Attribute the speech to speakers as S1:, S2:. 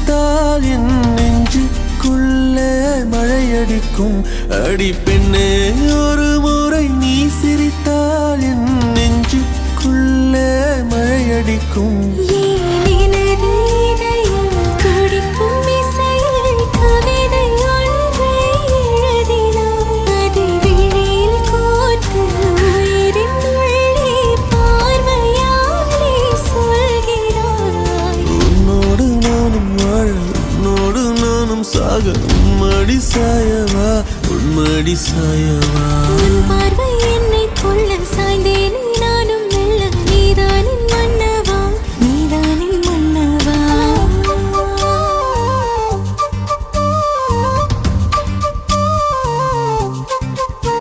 S1: சிரித்தால் என் நெஞ்சுக்குள்ளே மழையடிக்கும். அடி பெண்ணே, ஒரு முறை நீ சிரித்தால் என் நெஞ்சுக்குள்ளே மழையடிக்கும். சாக உம்மடி சாயவா, உன்மடி சாயவா.